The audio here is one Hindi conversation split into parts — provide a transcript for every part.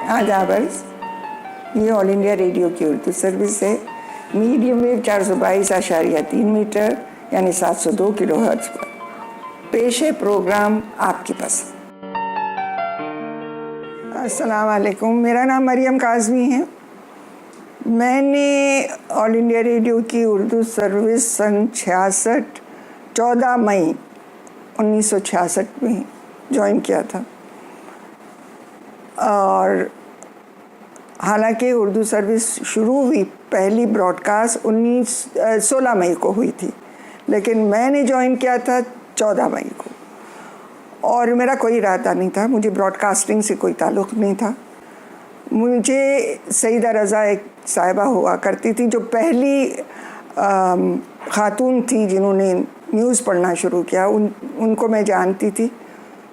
आदाबर्स, ये ऑल इंडिया रेडियो की उर्दू सर्विस है। मीडियम वेव 422.3 मीटर यानी 702 किलोहर्ट्ज़ पर पेश है प्रोग्राम आपकी पसंद। अस्सलाम वालेकुम, मेरा नाम मरियम काज़मी है। मैंने ऑल इंडिया रेडियो की उर्दू सर्विस सन 14 मई 1966 में ज्वाइन किया था। और हालांकि उर्दू सर्विस शुरू हुई, पहली ब्रॉडकास्ट 16 मई को हुई थी, लेकिन मैंने ज्वाइन किया था 14 मई को। और मेरा कोई इरादा नहीं था, मुझे ब्रॉडकास्टिंग से कोई ताल्लुक़ नहीं था। मुझे सईदा रज़ा एक साहिबा हुआ करती थी जो पहली ख़ातून थी जिन्होंने न्यूज़ पढ़ना शुरू किया। उनको मैं जानती थी,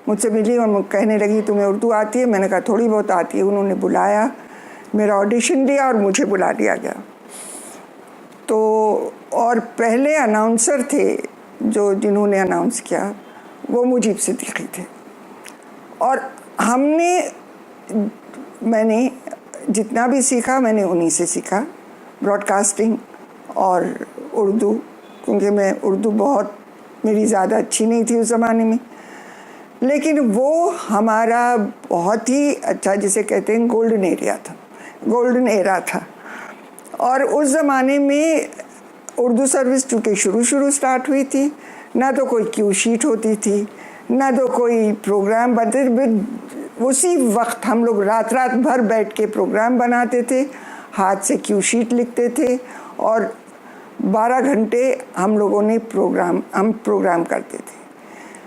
मुझसे मिली और कहने लगी तुम्हें उर्दू आती है? मैंने कहा थोड़ी बहुत आती है। उन्होंने बुलाया, मेरा ऑडिशन दिया और मुझे बुला दिया गया। तो और पहले अनाउंसर थे जिन्होंने अनाउंस किया वो मुजीब सिद्दीकी थे। और मैंने जितना भी सीखा मैंने उन्हीं से सीखा, ब्रॉडकास्टिंग और उर्दू, क्योंकि मैं उर्दू मेरी ज़्यादा अच्छी नहीं थी उस ज़माने में। लेकिन वो हमारा बहुत ही अच्छा, जिसे कहते हैं गोल्डन एरा था। और उस ज़माने में उर्दू सर्विस चूँकि शुरू स्टार्ट हुई थी, ना तो कोई क्यू शीट होती थी, ना तो कोई प्रोग्राम बनते थे। उसी वक्त हम लोग रात भर बैठ के प्रोग्राम बनाते थे, हाथ से क्यू शीट लिखते थे और 12 घंटे हम लोगों ने प्रोग्राम करते थे।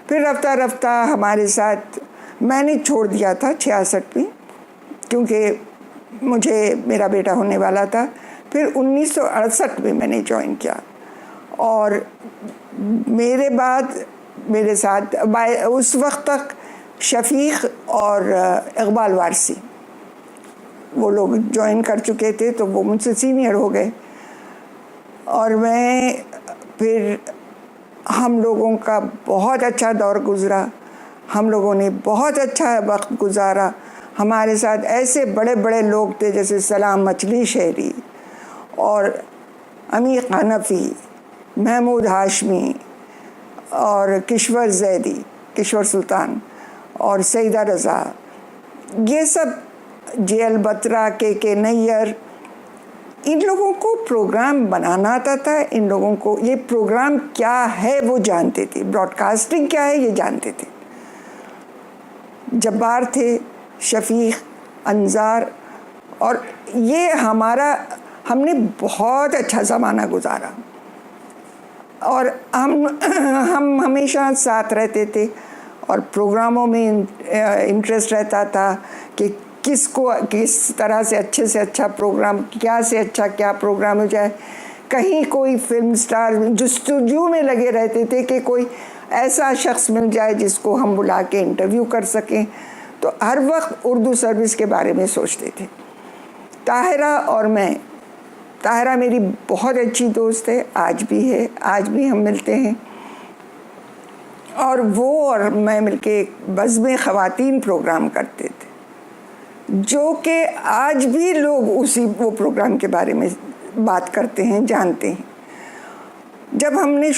फिर रफ्ता हमारे साथ मैंने छोड़ दिया था 66 में, क्योंकि मेरा बेटा होने वाला था। फिर 1968 में मैंने ज्वाइन किया और मेरे बाद मेरे साथ उस वक्त तक शफीक और इकबाल वारसी वो लोग ज्वाइन कर चुके थे, तो वो मुझसे सीनियर हो गए। और फिर हम लोगों का बहुत अच्छा दौर गुज़रा, हम लोगों ने बहुत अच्छा वक्त गुजारा। हमारे साथ ऐसे बड़े बड़े लोग थे जैसे सलाम मछली शहरी और अमीर हनफी, महमूद हाशमी और किश्वर सुल्तान और सईदा रज़ा, ये सब जेल बत्रा के नैयर, इन लोगों को प्रोग्राम बनाना आता था। इन लोगों को ये प्रोग्राम क्या है वो जानते थे, ब्रॉडकास्टिंग क्या है ये जानते थे। जब्बार थे, शफीक, अंजार, और ये हमने बहुत अच्छा ज़माना गुजारा। और हम हमेशा साथ रहते थे और प्रोग्रामों में इंटरेस्ट रहता था कि किस तरह से अच्छा प्रोग्राम, क्या प्रोग्राम हो जाए। कहीं कोई फिल्म स्टार जुस्तजू में लगे रहते थे कि कोई ऐसा शख्स मिल जाए जिसको हम बुला के इंटरव्यू कर सकें। तो हर वक्त उर्दू सर्विस के बारे में सोचते थे। ताहिरा मेरी बहुत अच्छी दोस्त है, आज भी हम मिलते हैं। और वो और मैं मिलके बज़्म ख़वातीन प्रोग्राम करते थे, जो कि आज भी लोग वो प्रोग्राम के बारे में बात करते हैं, जानते हैं। जब हमने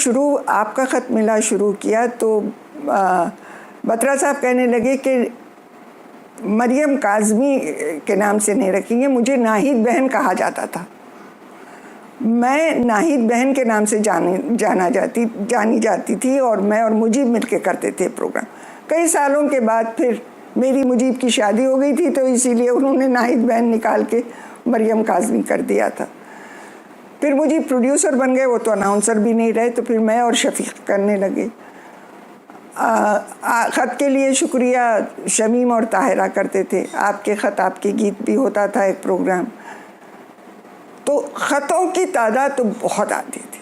आपका ख़त मिला शुरू किया तो बत्रा साहब कहने लगे कि मरियम काज़मी के नाम से नहीं रखेंगे, मुझे नाहिद बहन कहा जाता था। मैं नाहिद बहन के नाम से जानी जाती थी और मैं और मुजीब मिलके करते थे प्रोग्राम। कई सालों के बाद फिर मेरी मुजीब की शादी हो गई थी, तो इसीलिए उन्होंने नाहिद बहन निकाल के मरियम काज़मी कर दिया था। फिर मुजीब प्रोड्यूसर बन गए, वो तो अनाउंसर भी नहीं रहे, तो फिर मैं और शफीक करने लगे। ख़त के लिए शुक्रिया, शमीम और ताहिरा करते थे। आपके ख़त आपके गीत भी होता था एक प्रोग्राम। तो ख़तों की तादाद तो बहुत आती थी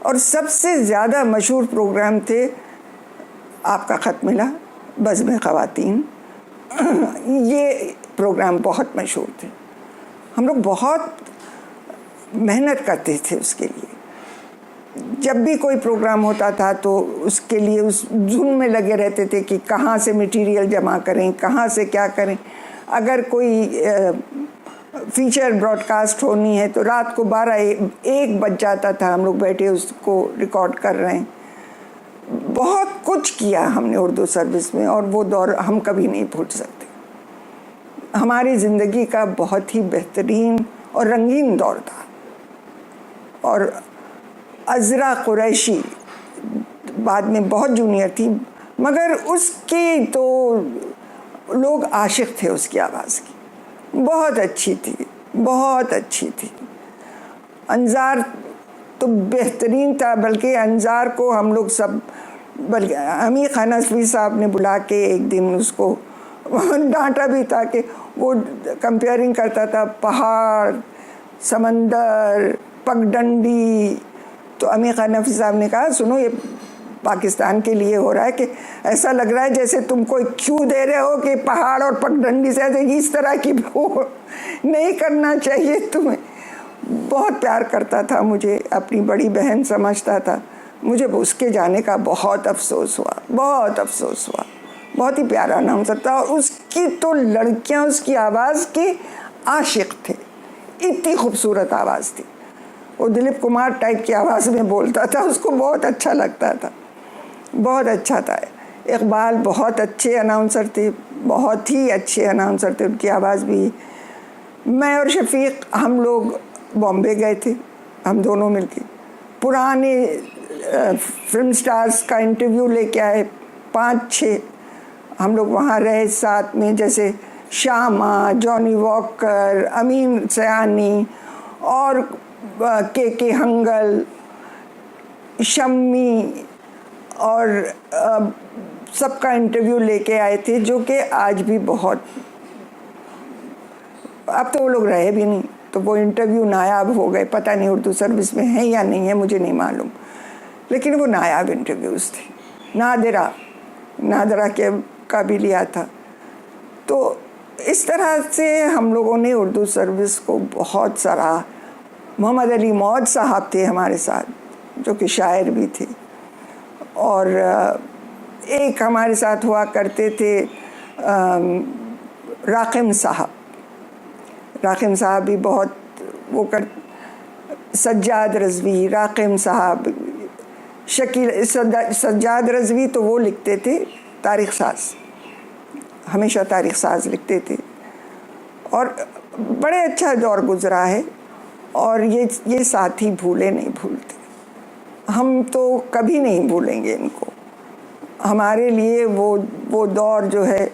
और सबसे ज़्यादा मशहूर प्रोग्राम थे आपका ख़त मिला, बज़्म ख़वातीन। ये प्रोग्राम बहुत मशहूर थे। हम लोग बहुत मेहनत करते थे उसके लिए। जब भी कोई प्रोग्राम होता था तो उसके लिए उस धुन में लगे रहते थे कि कहाँ से मटेरियल जमा करें, कहाँ से क्या करें। अगर कोई फीचर ब्रॉडकास्ट होनी है तो रात को 12-1 बज जाता था, हम लोग बैठे उसको रिकॉर्ड कर रहे हैं। बहुत कुछ किया हमने उर्दू सर्विस में, और वो दौर हम कभी नहीं भूल सकते। हमारी ज़िंदगी का बहुत ही बेहतरीन और रंगीन दौर था। और अज़रा कुरैशी बाद में बहुत जूनियर थी, मगर उसकी तो लोग आशिक थे उसकी आवाज़ की। बहुत अच्छी थी, बहुत अच्छी थी। अंजार तो बेहतरीन था, बल्कि अंजार को हम लोग सब, बल्कि अमीर खान नसवी साहब ने बुला के एक दिन उसको डांटा भी था कि वो कंपेयरिंग करता था पहाड़, समंदर, पगडंडी। तो अमीर खान नसवी साहब ने कहा, सुनो ये पाकिस्तान के लिए हो रहा है कि ऐसा लग रहा है जैसे तुम कोई क्यों दे रहे हो कि पहाड़ और पगडंडी से, इस तरह की वो नहीं करना चाहिए तुम्हें। बहुत प्यार करता था मुझे, अपनी बड़ी बहन समझता था। मुझे उसके जाने का बहुत अफसोस हुआ, बहुत अफसोस हुआ। बहुत ही प्यारा अनाउंसर था, और उसकी तो लड़कियां उसकी आवाज़ के आशिक थे। इतनी खूबसूरत आवाज़ थी। वो दिलीप कुमार टाइप की आवाज़ में बोलता था, उसको बहुत अच्छा लगता था, बहुत अच्छा था। इकबाल बहुत अच्छे अनाउंसर थे, बहुत ही अच्छे अनाउंसर थे, उनकी आवाज़ भी। मैं और शफीक हम लोग बॉम्बे गए थे, हम दोनों मिलके पुराने फिल्म स्टार्स का इंटरव्यू लेके आए, 5-6 हम लोग वहाँ रहे साथ में, जैसे शामा, जॉनी वॉकर, अमीन सयानी और के हंगल, शम्मी, और सबका इंटरव्यू लेके आए थे, जो कि आज भी बहुत, अब तो वो लोग रहे भी नहीं, तो वो इंटरव्यू नायाब हो गए। पता नहीं उर्दू सर्विस में है या नहीं है, मुझे नहीं मालूम, लेकिन वो नायाब इंटरव्यूज़ थे। नादरा के का भी लिया था। तो इस तरह से हम लोगों ने उर्दू सर्विस को बहुत सराहा। मोहम्मद अली मौद साहब थे हमारे साथ, जो कि शायर भी थे, और एक हमारे साथ हुआ करते थे राकिम साहब भी बहुत वो कर, सज्जाद रज़वी, राकिम साहब, सज्जाद रज़वी तो वो लिखते थे तारीख़ साज, हमेशा तारीख़ साज लिखते थे, और बड़े अच्छा दौर गुज़रा है। और ये साथी भूले नहीं भूलते, हम तो कभी नहीं भूलेंगे इनको। हमारे लिए वो दौर जो है,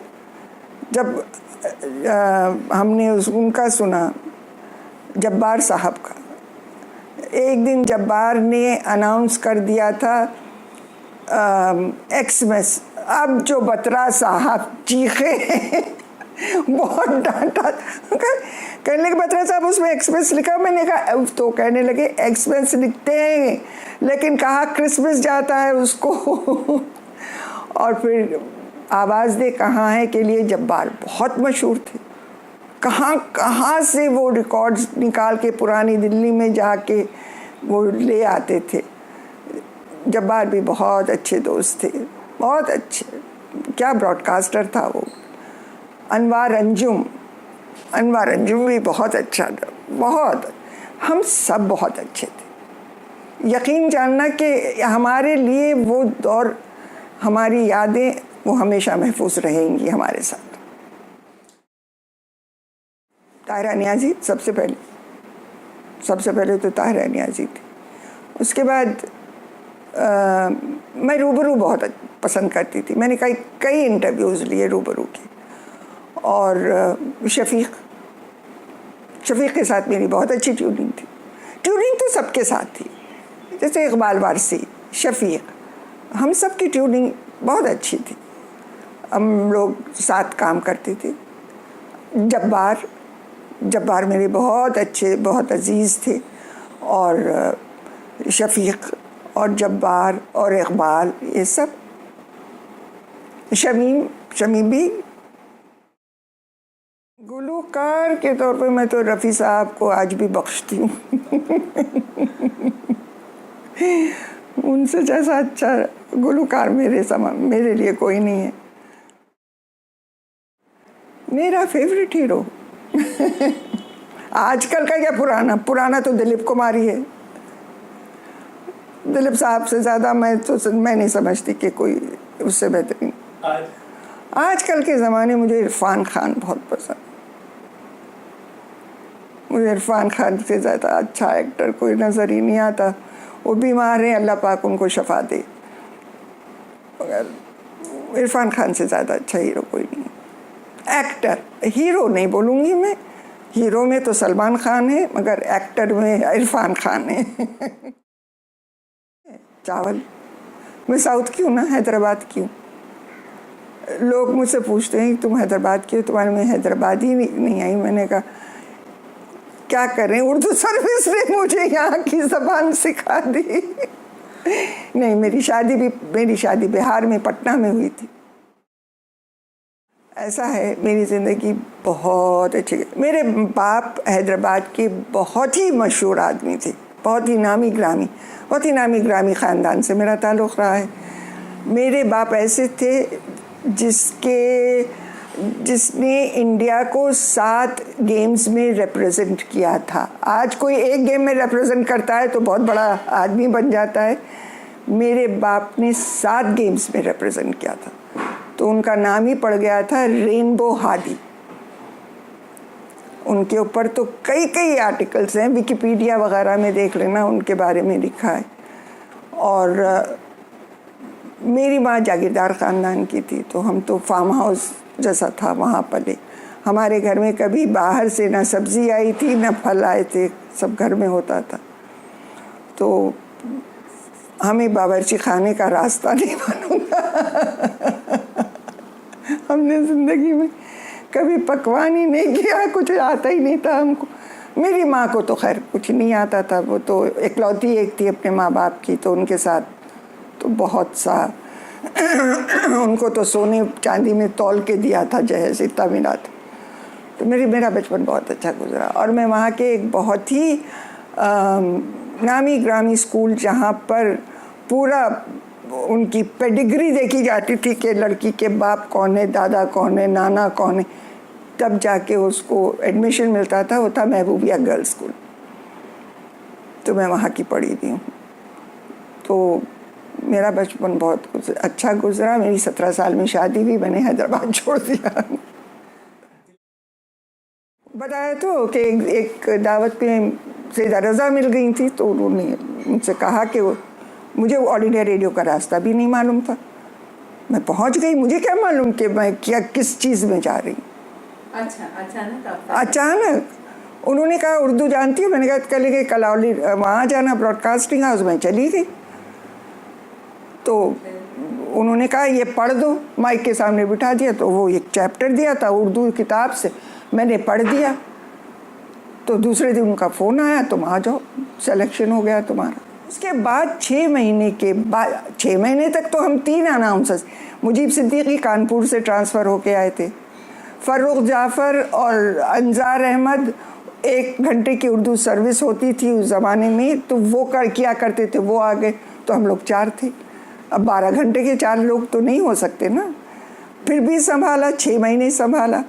जब हमने उनका सुना, जब्बार साहब का, एक दिन जब्बार ने अनाउंस कर दिया था एक्समस, अब जो बत्रा साहब चीखे बहुत डांटा, कहने लगे बत्रा साहब उसमें एक्सप्रेस लिखा। मैंने कहा, तो कहने लगे एक्सप्रेस लिखते हैं, लेकिन कहा क्रिसमस जाता है उसको और फिर आवाज़ दे कहाँ है के लिए जब्बार बहुत मशहूर थे। कहाँ से वो रिकॉर्ड्स निकाल के पुरानी दिल्ली में जाके वो ले आते थे। जब्बार भी बहुत अच्छे दोस्त थे, बहुत अच्छे, क्या ब्रॉडकास्टर था वो। अनवार अंजुम भी बहुत अच्छा था, बहुत, हम सब बहुत अच्छे थे। यकीन जानना कि हमारे लिए वो दौर, हमारी यादें वो हमेशा महफूज रहेंगी हमारे साथ। ताहिरा नियाज़ी सबसे पहले तो ताहिरा नियाज़ी थी। उसके बाद मैं रूबरू बहुत पसंद करती थी। मैंने कई इंटरव्यूज़ लिए रूबरू के, और शफीक के साथ मेरी बहुत अच्छी ट्यूनिंग थी। ट्यूनिंग तो सबके साथ थी, जैसे इकबाल वारसी, शफीक, हम सब की ट्यूनिंग बहुत अच्छी थी। हम लोग साथ काम करते थे। जब्बार मेरे बहुत अच्छे, बहुत अजीज़ थे, और शफीक और जब्बार और इकबाल, ये सब। शमीम भी। गुलूकार के तौर पे मैं तो रफ़ी साहब को आज भी बख्शती हूँ उनसे जैसा अच्छा गुलकार मेरे लिए कोई नहीं है। मेरा फेवरेट हीरो आजकल का क्या पुराना, पुराना तो दिलीप कुमार ही है। दिलीप साहब से ज़्यादा मैं नहीं समझती कि कोई उससे बेहतरीन। आजकल के ज़माने मुझे इरफान खान बहुत पसंद। मुझे इरफान खान से ज़्यादा अच्छा एक्टर कोई नज़र ही नहीं आता। वो बीमार है, अल्लाह पाक उनको शफा दे, मगर इरफान खान से ज़्यादा अच्छा हीरो कोई नहीं है। एक्टर, हीरो नहीं बोलूँगी मैं, हीरो में तो सलमान खान है, मगर एक्टर में इरफान खान है। चावल, मैं साउथ की हूँ ना, हैदराबाद की हूँ। लोग मुझसे पूछते हैं कि तुम हैदराबाद की हो, तुम्हारे में हैदराबादी नहीं आई। मैंने कहा क्या करें, उर्दू सर्विस ने मुझे यहाँ की ज़बान सिखा दी। नहीं, मेरी शादी बिहार में, पटना में हुई थी। ऐसा है, मेरी ज़िंदगी बहुत अच्छी। मेरे बाप हैदराबाद के बहुत ही मशहूर आदमी थे, बहुत ही नामी ग्रामी ख़ानदान से मेरा ताल्लुक़ रहा है। मेरे बाप ऐसे थे जिसने इंडिया को 7 गेम्स में रिप्रेजेंट किया था। आज कोई एक गेम में रिप्रेजेंट करता है तो बहुत बड़ा आदमी बन जाता है। मेरे बाप ने 7 गेम्स में रिप्रेजेंट किया था, तो उनका नाम ही पड़ गया था रेनबो हादी। उनके ऊपर तो कई आर्टिकल्स हैं, विकिपीडिया वगैरह में देख लेना, उनके बारे में लिखा है। और मेरी माँ जागीरदार ख़ानदान की थी, तो हम तो फार्म हाउस जैसा था, वहाँ पले। हमारे घर में कभी बाहर से ना सब्ज़ी आई थी ना फल आए थे, सब घर में होता था। तो हमें बावर्ची खाने का रास्ता नहीं मालूम था। हमने ज़िंदगी में कभी पकवान ही नहीं किया, कुछ आता ही नहीं था हमको। मेरी माँ को तो खैर कुछ नहीं आता था, वो तो इकलौती एक थी अपने माँ बाप की, तो उनके साथ तो बहुत सा उनको तो सोने चांदी में तौल के दिया था जहेज, इतना मिला था। तो मेरा बचपन बहुत अच्छा गुजरा। और मैं वहाँ के एक बहुत ही नामी ग्रामी स्कूल, जहाँ पर पूरा उनकी पेडिग्री देखी जाती थी कि लड़की के बाप कौन है, दादा कौन है, नाना कौन है, तब जाके उसको एडमिशन मिलता था। वो था महबूबिया गर्ल्स स्कूल, तो मैं वहाँ की पढ़ी भी हूँ। तो मेरा बचपन बहुत अच्छा गुजरा। मेरी 17 साल में शादी भी, मैंने हैदराबाद छोड़ दिया। बताया तो कि एक दावत में से रज़ा मिल गई थी, तो उन्होंने मुझसे कहा कि मुझे ऑल इंडिया रेडियो का रास्ता भी नहीं मालूम था। मैं पहुंच गई, मुझे क्या मालूम कि मैं किस चीज़ में जा रही। अच्छा, अचानक उन्होंने कहा उर्दू जानती हो? मैंने कहा चले कलावली वहाँ जाना, ब्रॉडकास्टिंग हाउस में चली गई। तो उन्होंने कहा ये पढ़ दो, माइक के सामने बिठा दिया, तो वो एक चैप्टर दिया था उर्दू किताब से, मैंने पढ़ दिया। तो दूसरे दिन उनका फ़ोन आया, तुम आ जाओ, सिलेक्शन हो गया तुम्हारा। उसके बाद 6 महीने तक तो हम 3 अनाउंसर्स, मुजीब सिद्दीकी कानपुर से ट्रांसफ़र होके आए थे, फ़र्रुख जाफ़र और अंजार अहमद 1 घंटे की उर्दू सर्विस होती थी उस ज़माने में, तो वो किया करते थे, वो आ गए, तो हम लोग 4 थे। अब 12 घंटे के 4 लोग तो नहीं हो सकते ना। फिर भी संभाला, 6 महीने संभाला।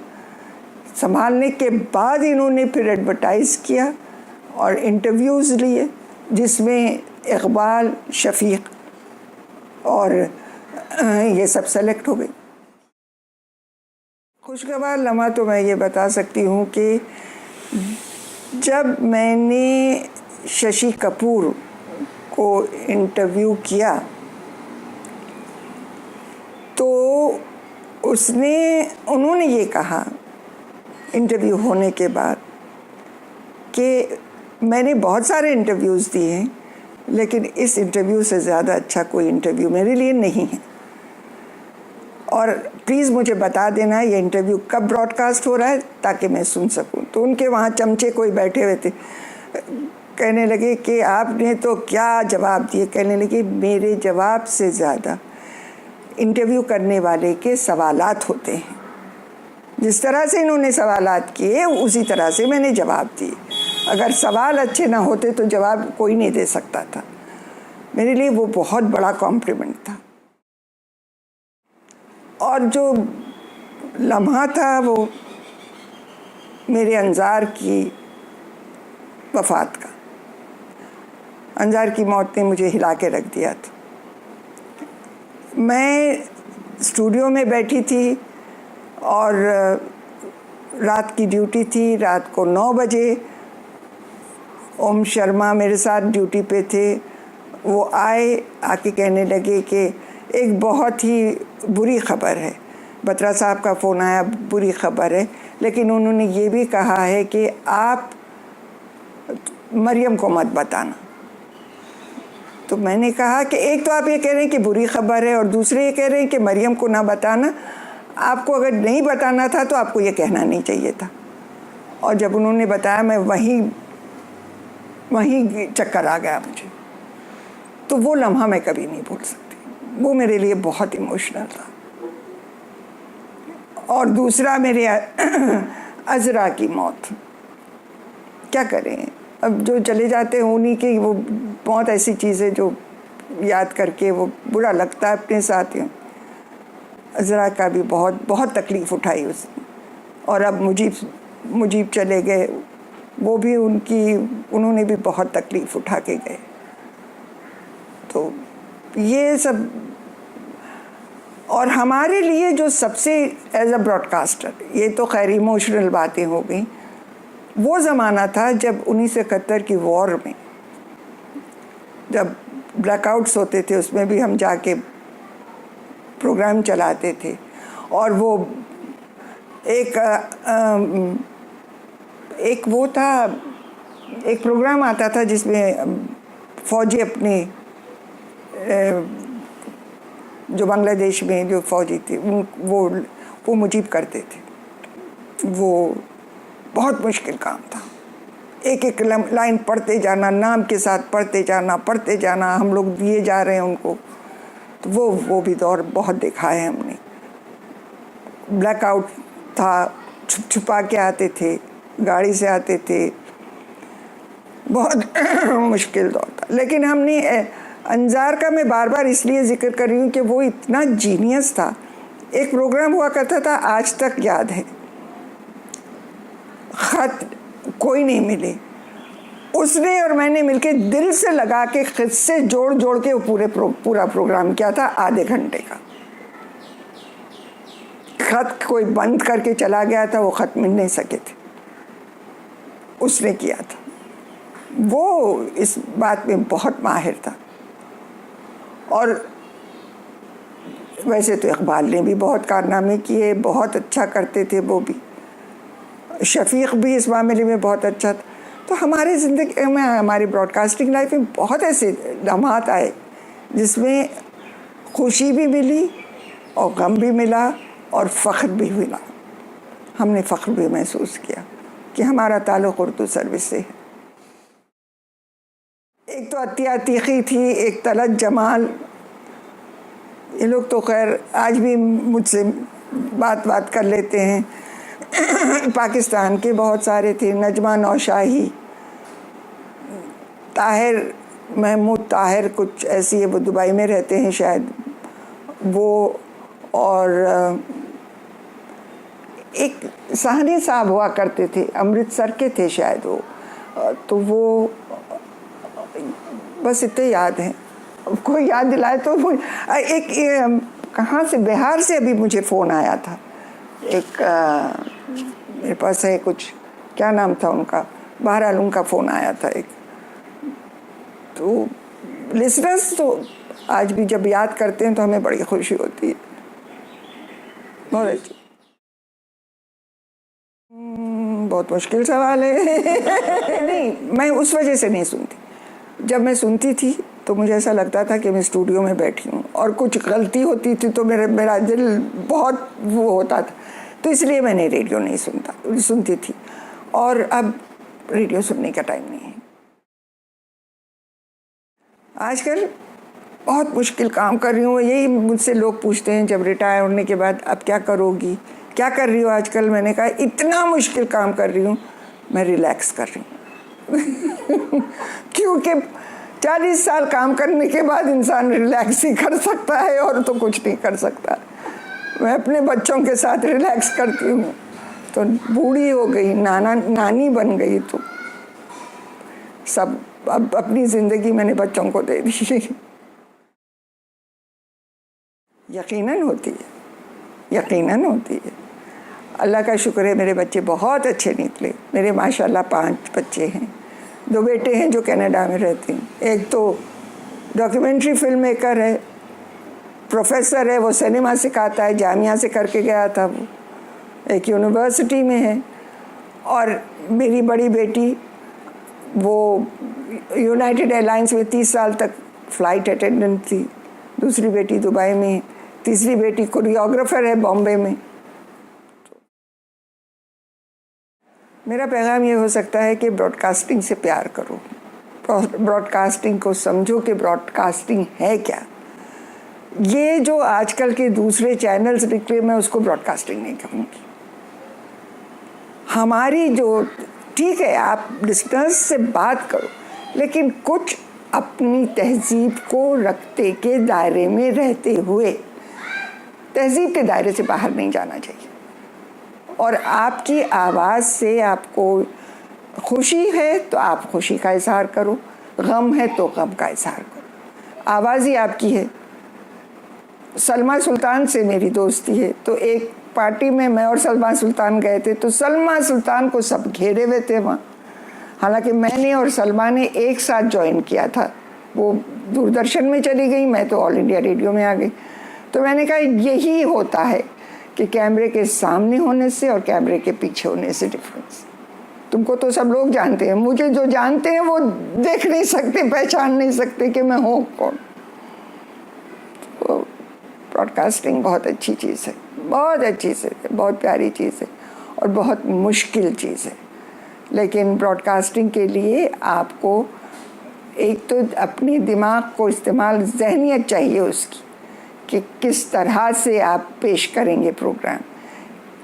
संभालने के बाद इन्होंने फिर एडवर्टाइज़ किया और इंटरव्यूज़ लिए, जिसमें इकबाल, शफीक और ये सब सेलेक्ट हो गए। खुशगवार लम्हा तो मैं ये बता सकती हूँ कि जब मैंने शशि कपूर को इंटरव्यू किया, तो उन्होंने ये कहा इंटरव्यू होने के बाद कि मैंने बहुत सारे इंटरव्यूज़ दिए हैं, लेकिन इस इंटरव्यू से ज़्यादा अच्छा कोई इंटरव्यू मेरे लिए नहीं है, और प्लीज़ मुझे बता देना ये इंटरव्यू कब ब्रॉडकास्ट हो रहा है ताकि मैं सुन सकूं। तो उनके वहाँ चमचे कोई बैठे हुए थे, कहने लगे कि आपने तो क्या जवाब दिए। कहने लगे मेरे जवाब से ज़्यादा इंटरव्यू करने वाले के सवालात होते हैं। जिस तरह से इन्होंने सवालात किए उसी तरह से मैंने जवाब दिए। अगर सवाल अच्छे ना होते तो जवाब कोई नहीं दे सकता था। मेरे लिए वो बहुत बड़ा कॉम्प्लीमेंट था। और जो लम्हा था वो मेरे अंजार की वफ़ात का। अंजार की मौत ने मुझे हिला के रख दिया था। मैं स्टूडियो में बैठी थी और रात की ड्यूटी थी। रात को 9 बजे ओम शर्मा मेरे साथ ड्यूटी पे थे। वो आके कहने लगे कि एक बहुत ही बुरी ख़बर है, बत्रा साहब का फ़ोन आया, बुरी ख़बर है, लेकिन उन्होंने ये भी कहा है कि आप मरियम को मत बताना। तो मैंने कहा कि एक तो आप ये कह रहे हैं कि बुरी ख़बर है और दूसरे ये कह रहे हैं कि मरियम को ना बताना। आपको अगर नहीं बताना था तो आपको ये कहना नहीं चाहिए था। और जब उन्होंने बताया मैं वहीं चक्कर आ गया मुझे। तो वो लम्हा मैं कभी नहीं भूल सकती। वो मेरे लिए बहुत इमोशनल था। और दूसरा मेरे अज़रा की मौत। क्या करें, अब जो चले जाते हैं उन्हीं की वो बहुत ऐसी चीज़ है जो याद करके वो बुरा लगता है अपने साथियों। अज़रा का भी बहुत तकलीफ़ उठाई उसने। और अब मुजीब चले गए, वो भी उन्होंने भी बहुत तकलीफ़ उठा के गए। तो ये सब, और हमारे लिए जो सबसे एज अ ब्रॉडकास्टर, ये तो खैर इमोशनल बातें हो गई। वो ज़माना था जब 1971 की वॉर में जब ब्लैकआउट्स होते थे, उसमें भी हम जाके प्रोग्राम चलाते थे। और वो एक वो था, एक प्रोग्राम आता था जिसमें फ़ौजी अपने जो बांग्लादेश में जो फ़ौजी थे वो मुजीब करते थे। वो बहुत मुश्किल काम था। एक एक लाइन पढ़ते जाना, नाम के साथ पढ़ते जाना, हम लोग दिए जा रहे हैं उनको। तो वो भी दौर बहुत देखा है हमने। ब्लैकआउट था, छुपा के आते थे, गाड़ी से आते थे, बहुत मुश्किल दौर था। लेकिन हमने अंजार का मैं बार बार इसलिए जिक्र कर रही हूँ कि वो इतना जीनियस था। एक प्रोग्राम हुआ करता था, आज तक याद है, ख़त कोई नहीं मिले, उसने और मैंने मिलके दिल से लगा के क़िस्से जोड़ के पूरा प्रोग्राम किया था, आधे घंटे का। ख़त कोई बंद करके चला गया था, वो ख़त मिल नहीं सके थे, उसने किया था। वो इस बात में बहुत माहिर था। और वैसे तो इकबाल ने भी बहुत कारनामे किए, बहुत अच्छा करते थे वो भी। शफ़ीक़ भी इस मामले में बहुत अच्छा था। तो हमारे ज़िंदगी में, हमारी ब्रॉडकास्टिंग लाइफ में बहुत ऐसे लम्हात आए जिसमें खुशी भी मिली और गम भी मिला और फ़ख्र भी मिला। हमने फ़ख्र भी महसूस किया कि हमारा ताल्लुक़ उर्दू सर्विस से है। एक तो अतिया तीखी थी, एक तलत जमाल, ये लोग तो खैर आज भी मुझसे बात कर लेते हैं। पाकिस्तान के बहुत सारे थे, नजमा नौशाही, ताहिर, महमूद ताहिर, कुछ ऐसी है, वो दुबई में रहते हैं शायद वो। और एक साहनी साहब हुआ करते थे, अमृतसर के थे शायद वो। तो वो बस इतने याद हैं। कोई याद दिलाए तो एक कहाँ से, बिहार से अभी मुझे फ़ोन आया था। एक मेरे पास है कुछ, क्या नाम था उनका, बहरहाल उनका फ़ोन आया था एक। तो लिसनर्स तो आज भी जब याद करते हैं तो हमें बड़ी खुशी होती है। बहुत अच्छी, बहुत मुश्किल सवाल है। नहीं, मैं उस वजह से नहीं सुनती। जब मैं सुनती थी तो मुझे ऐसा लगता था कि मैं स्टूडियो में बैठी हूँ, और कुछ गलती होती थी तो मेरा दिल बहुत वो होता था। तो इसलिए मैंने रेडियो नहीं सुनती थी। और अब रेडियो सुनने का टाइम नहीं है। आजकल बहुत मुश्किल काम कर रही हूँ। यही मुझसे लोग पूछते हैं जब रिटायर होने के बाद, अब क्या करोगी, क्या कर रही हो आजकल। मैंने कहा इतना मुश्किल काम कर रही हूँ, मैं रिलैक्स कर रही हूँ। क्योंकि 40 साल काम करने के बाद इंसान रिलैक्स ही कर सकता है और तो कुछ नहीं कर सकता। मैं अपने बच्चों के साथ रिलैक्स करती हूँ, तो बूढ़ी हो गई, नानी बन गई, तो सब अब अपनी ज़िंदगी मैंने बच्चों को दे दी। यकीनन होती है, यकीनन होती है। अल्लाह का शुक्र है, मेरे बच्चे बहुत अच्छे निकले। मेरे माशाल्लाह 5 बच्चे हैं। 2 बेटे हैं जो कनाडा में रहते हैं। एक तो डॉक्यूमेंट्री फिल्म मेकर है, प्रोफेसर है, वो सिनेमा सिखाता है, जामिया से करके गया था, वो एक यूनिवर्सिटी में है। और मेरी बड़ी बेटी वो यूनाइटेड एयरलाइंस में 30 साल तक फ़्लाइट अटेंडेंट थी। दूसरी बेटी दुबई में, तीसरी बेटी कोरियोग्राफर है बॉम्बे में। मेरा पैगाम ये हो सकता है कि ब्रॉडकास्टिंग से प्यार करो, ब्रॉडकास्टिंग को समझो कि ब्रॉडकास्टिंग है क्या। ये जो आजकल के दूसरे चैनल्स निकले, मैं उसको ब्रॉडकास्टिंग नहीं कहूँगी। हमारी जो, ठीक है आप लिसनर्स से बात करो, लेकिन कुछ अपनी तहजीब को रखते के दायरे में रहते हुए, तहजीब के दायरे से बाहर नहीं जाना चाहिए। और आपकी आवाज़ से आपको खुशी है तो आप खुशी का इजहार करो, गम है तो गम का इजहार करो। आवाज़ ही आपकी है। सलमा सुल्तान से मेरी दोस्ती है, तो एक पार्टी में मैं और सलमा सुल्तान गए थे, तो सलमा सुल्तान को सब घेरे हुए थे वहाँ। हालांकि मैंने और सलमा ने एक साथ ज्वाइन किया था। वो दूरदर्शन में चली गई, मैं तो ऑल इंडिया रेडियो में आ गई। तो मैंने कहा यही होता है कि कैमरे के सामने होने से और कैमरे के पीछे होने से डिफरेंस। तुमको तो सब लोग जानते हैं, मुझे जो जानते हैं वो देख नहीं सकते, पहचान नहीं सकते कि मैं हूँ कौन। तो ब्रॉडकास्टिंग बहुत अच्छी चीज़ है, बहुत अच्छी चीज़ है, बहुत प्यारी चीज़ है और बहुत मुश्किल चीज़ है। लेकिन ब्रॉडकास्टिंग के लिए आपको एक तो अपने दिमाग को इस्तेमाल, ज़हनियत चाहिए उसकी कि किस तरह से आप पेश करेंगे प्रोग्राम,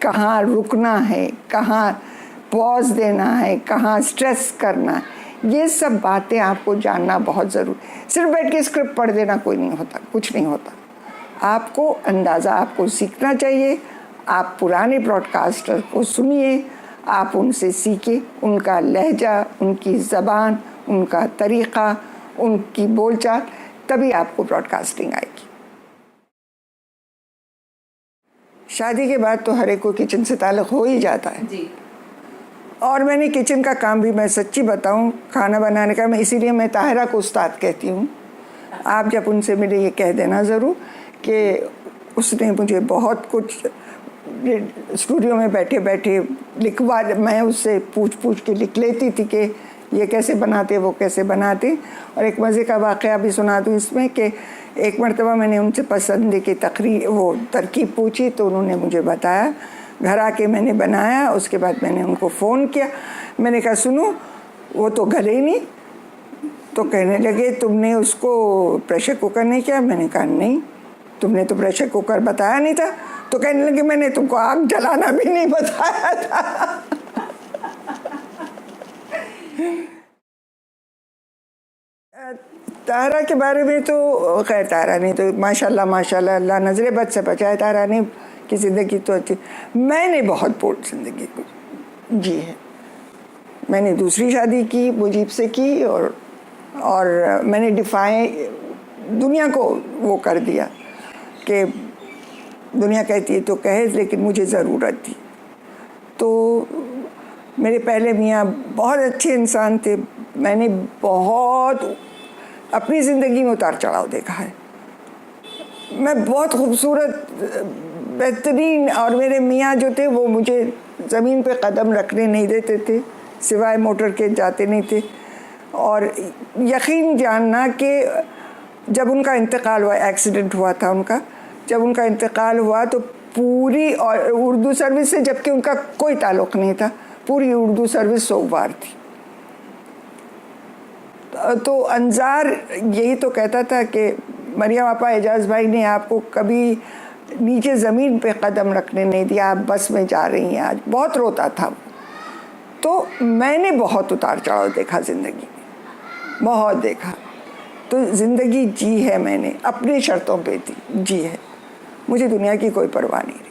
कहाँ रुकना है, कहाँ पॉज देना है, कहाँ स्ट्रेस करना है। ये सब बातें आपको जानना बहुत ज़रूरी। सिर्फ बैठ के स्क्रिप्ट पढ़ देना कोई नहीं होता, कुछ नहीं होता। आपको अंदाज़ा, आपको सीखना चाहिए। आप पुराने ब्रॉडकास्टर को सुनिए, आप उनसे सीखिए, उनका लहजा, उनकी ज़बान, उनका तरीक़ा, उनकी बोलचाल, तभी आपको ब्रॉडकास्टिंग आएगी। शादी के बाद तो हर एक को किचन से ताल्लुक़ हो ही जाता है जी। और मैंने किचन का काम भी, मैं सच्ची बताऊं, खाना बनाने का, मैं इसीलिए मैं ताहिरा को उस्ताद कहती हूँ। आप जब उनसे मिले ये कह देना ज़रूर कि उसने मुझे बहुत कुछ स्टूडियो में बैठे बैठे लिखवा, मैं उससे पूछ के लिख लेती थी कि ये कैसे बनाते, वो कैसे बनाते। और एक मज़े का वाक़या भी सुना दूँ इसमें कि एक मरतबा मैंने उनसे पसंद की वो तरकीब पूछी, तो उन्होंने मुझे बताया। घर आके मैंने बनाया, उसके बाद मैंने उनको फ़ोन किया। मैंने कहा सुनो, वो तो गले ही नहीं। तो कहने लगे तुमने उसको प्रेशर कुकर नहीं किया? मैंने कहा नहीं, तुमने तो प्रेशर कुकर बताया नहीं था। तो कहने लगे मैंने तुमको आग जलाना भी नहीं बताया था। तारा के बारे में तो खैर, तारा ने तो माशाल्लाह माशाल्लाह, अल्लाह नज़रे बद से बचाए। तारा ने की ज़िंदगी तो अच्छी, मैंने बहुत बोल्ड ज़िंदगी जी है। मैंने दूसरी शादी की, मुजीब से की, और मैंने डिफाई दुनिया को वो कर दिया कि दुनिया कहती है तो कहे, लेकिन मुझे ज़रूरत थी। तो मेरे पहले मियाँ बहुत अच्छे इंसान थे। मैंने बहुत अपनी ज़िंदगी में उतार चढ़ाव देखा है। मैं बहुत खूबसूरत, बेहतरीन, और मेरे मियाँ जो थे वो मुझे ज़मीन पे कदम रखने नहीं देते थे, सिवाय मोटर के जाते नहीं थे। और यकीन जानना कि जब उनका इंतकाल हुआ, एक्सीडेंट हुआ था उनका, जब उनका इंतकाल हुआ तो पूरी, और उर्दू सर्विस से जबकि उनका कोई ताल्लुक़ नहीं था, पूरी उर्दू सर्विस सोमवार थी। तो अंजार यही तो कहता था कि मरियम आपा, एजाज भाई ने आपको कभी नीचे ज़मीन पे कदम रखने नहीं दिया, आप बस में जा रही हैं आज। बहुत रोता था। तो मैंने बहुत उतार चढ़ाव देखा ज़िंदगी में, बहुत देखा। तो ज़िंदगी जी है मैंने, अपनी शर्तों पे जी है, मुझे दुनिया की कोई परवाह नहीं रही।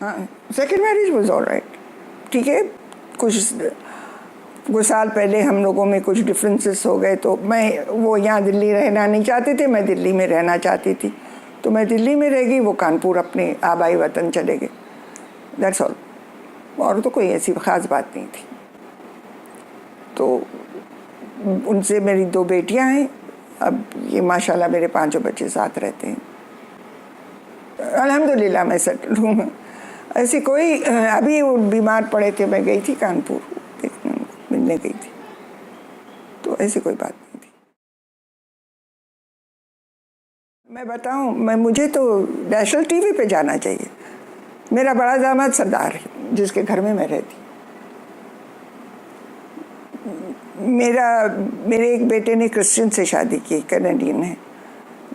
हाँ, second marriage was all right, ठीक है। कुछ साल पहले हम लोगों में कुछ डिफरेंसेस हो गए, तो वो यहाँ दिल्ली रहना नहीं चाहते थे, मैं दिल्ली में रहना चाहती थी, तो मैं दिल्ली में रह गई, वो कानपुर अपने आबाई वतन चले गए, दैट्स ऑल। और तो कोई ऐसी ख़ास बात नहीं थी। तो उनसे मेरी 2 बेटियां हैं, अब ये माशाल्लाह मेरे 5 बच्चे साथ रहते हैं, अल्हम्दुलिल्लाह मैं सेटल हूँ। ऐसी कोई, अभी वो बीमार पड़े थे, मैं गई थी कानपुर देखने, मिलने गई थी, तो ऐसी कोई बात नहीं थी। मैं बताऊँ, मुझे तो नेशनल टीवी पे जाना चाहिए। मेरा बड़ा दामाद सरदार है, जिसके घर में मैं रहती। मेरे एक बेटे ने क्रिश्चियन से शादी की, कैनेडियन है।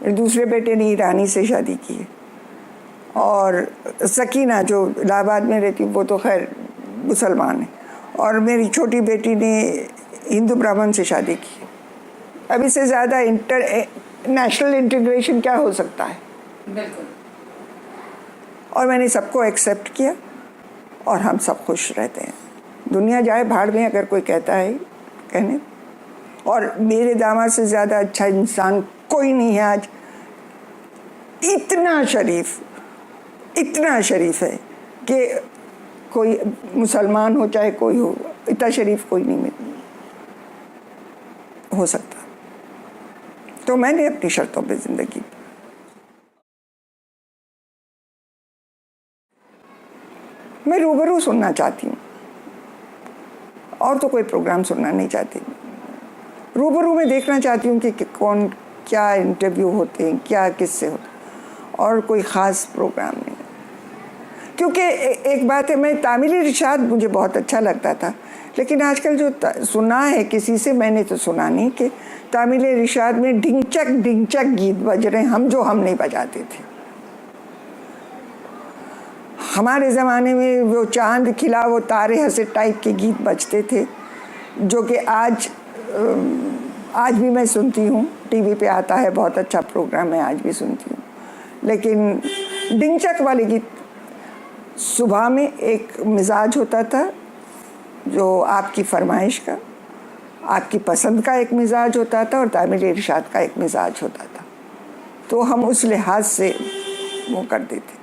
मेरे दूसरे बेटे ने ईरानी से शादी की है, और सकीना जो इलाहाबाद में रहती, वो तो खैर मुसलमान है। और मेरी छोटी बेटी ने हिंदू ब्राह्मण से शादी की। अब इससे ज़्यादा नेशनल इंटीग्रेशन क्या हो सकता है? बिल्कुल। और मैंने सबको एक्सेप्ट किया, और हम सब खुश रहते हैं। दुनिया जाए भाड़ में, अगर कोई कहता है कहने। और मेरे दामाद से ज़्यादा अच्छा इंसान कोई नहीं है आज। इतना शरीफ है कि कोई मुसलमान हो चाहे कोई हो, इतना शरीफ कोई नहीं हो सकता। तो मैंने अपनी शर्तों पे ज़िंदगी, मैं रूबरू सुनना चाहती हूँ, और तो कोई प्रोग्राम सुनना नहीं चाहती। रूबरू में देखना चाहती हूँ कि कौन क्या इंटरव्यू होते हैं, क्या किससे होते, और कोई ख़ास प्रोग्राम नहीं। क्योंकि एक बात है, मैं तामिली रिशाद मुझे बहुत अच्छा लगता था, लेकिन आजकल जो सुना है किसी से, मैंने तो सुना नहीं कि तामिली रिशाद में ढिंचक गीत बज रहे हैं, हम नहीं बजाते थे। हमारे ज़माने में वो चांद खिला वो तारे हंसे टाइप के गीत बजते थे, जो कि आज भी मैं सुनती हूँ, टीवी पे आता है, बहुत अच्छा प्रोग्राम है, आज भी सुनती हूँ। लेकिन ढिंचक वाले गीत, सुबह में एक मिजाज होता था जो आपकी फरमाइश का, आपकी पसंद का एक मिजाज होता था, और तामिली रिशाद का एक मिजाज होता था। तो हम उस लिहाज से वो करते थे।